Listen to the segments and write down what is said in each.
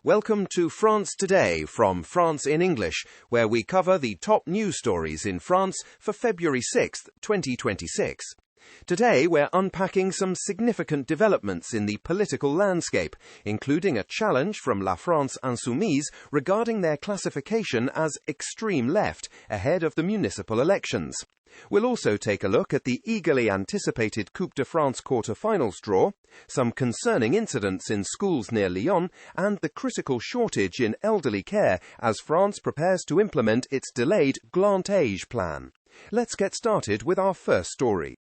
Welcome to France Today from France in English, where we cover the top news stories in France for February 6, 2026. Today we're unpacking some significant developments in the political landscape, including a challenge from La France insoumise regarding their classification as extreme left ahead of the municipal elections. We'll also take a look at the eagerly anticipated Coupe de France quarter-finals draw, some concerning incidents in schools near Lyon, and the critical shortage in elderly care as France prepares to implement its delayed Grand Age plan. Let's get started with our first story.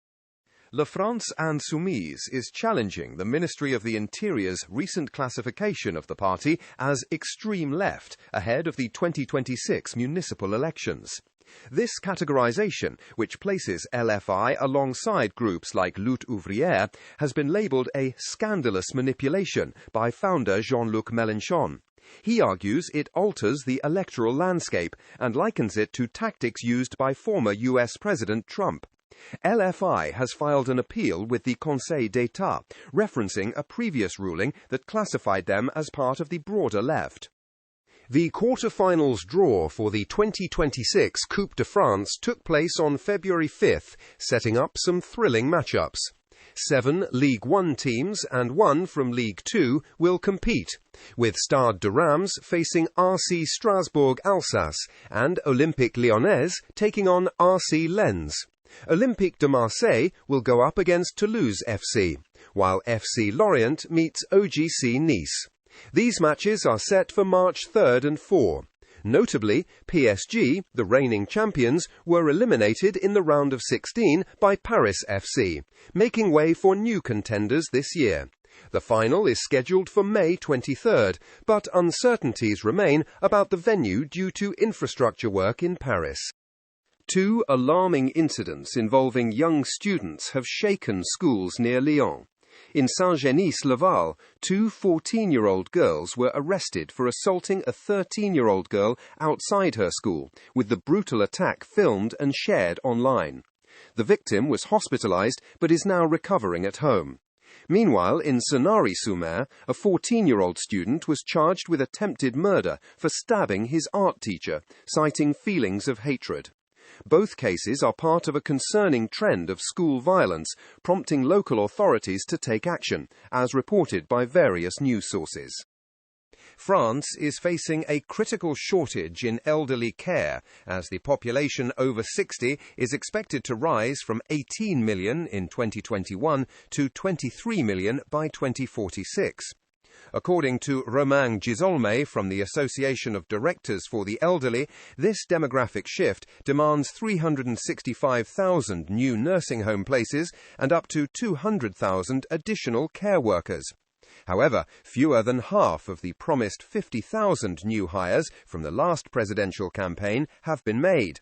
La France insoumise is challenging the Ministry of the Interior's recent classification of the party as extreme left ahead of the 2026 municipal elections. This categorization, which places LFI alongside groups like Lutte Ouvrière, has been labeled a scandalous manipulation by founder Jean-Luc Mélenchon. He argues it alters the electoral landscape and likens it to tactics used by former US President Trump. LFI has filed an appeal with the Conseil d'État, referencing a previous ruling that classified them as part of the broader left. The quarter-finals draw for the 2026 Coupe de France took place on February 5th, setting up some thrilling matchups. 7 Ligue 1 teams and 1 from Ligue 2 will compete, with Stade de Reims facing RC Strasbourg-Alsace and Olympique Lyonnais taking on RC Lens. Olympique de Marseille will go up against Toulouse FC, while FC Lorient meets OGC Nice. These matches are set for March 3rd and 4. Notably, PSG, the reigning champions, were eliminated in the round of 16 by Paris FC, making way for new contenders this year. The final is scheduled for May 23rd, but uncertainties remain about the venue due to infrastructure work in Paris. 2 alarming incidents involving young students have shaken schools near Lyon. In Saint-Genis-Laval, 2 14-year-old girls were arrested for assaulting a 13-year-old girl outside her school, with the brutal attack filmed and shared online. The victim was hospitalized but is now recovering at home. Meanwhile, in Sanary-sur-Mer, a 14-year-old student was charged with attempted murder for stabbing his art teacher, citing feelings of hatred. Both cases are part of a concerning trend of school violence, prompting local authorities to take action, as reported by various news sources. France is facing a critical shortage in elderly care, as the population over 60 is expected to rise from 18 million in 2021 to 23 million by 2046. According to Romain Gisolme from the Association of Directors for the Elderly, this demographic shift demands 365,000 new nursing home places and up to 200,000 additional care workers. However, fewer than half of the promised 50,000 new hires from the last presidential campaign have been made.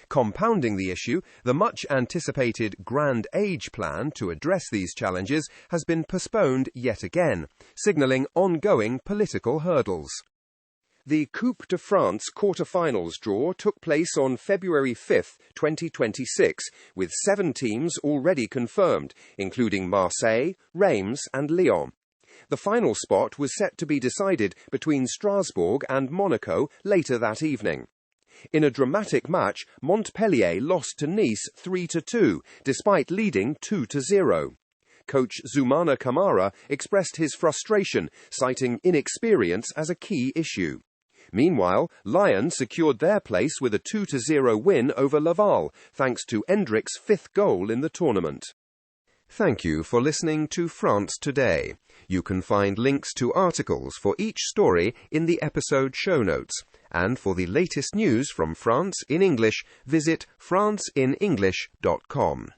Compounding the issue, the much-anticipated Grand Age plan to address these challenges has been postponed yet again, signalling ongoing political hurdles. The Coupe de France quarter-finals draw took place on February 5, 2026, with 7 teams already confirmed, including Marseille, Reims and Lyon. The final spot was set to be decided between Strasbourg and Monaco later that evening. In a dramatic match, Montpellier lost to Nice 3-2, despite leading 2-0. Coach Zoumana Kamara expressed his frustration, citing inexperience as a key issue. Meanwhile, Lyon secured their place with a 2-0 win over Laval, thanks to Endrick's 5th goal in the tournament. Thank you for listening to France Today. You can find links to articles for each story in the episode show notes. And for the latest news from France in English, visit franceinenglish.com.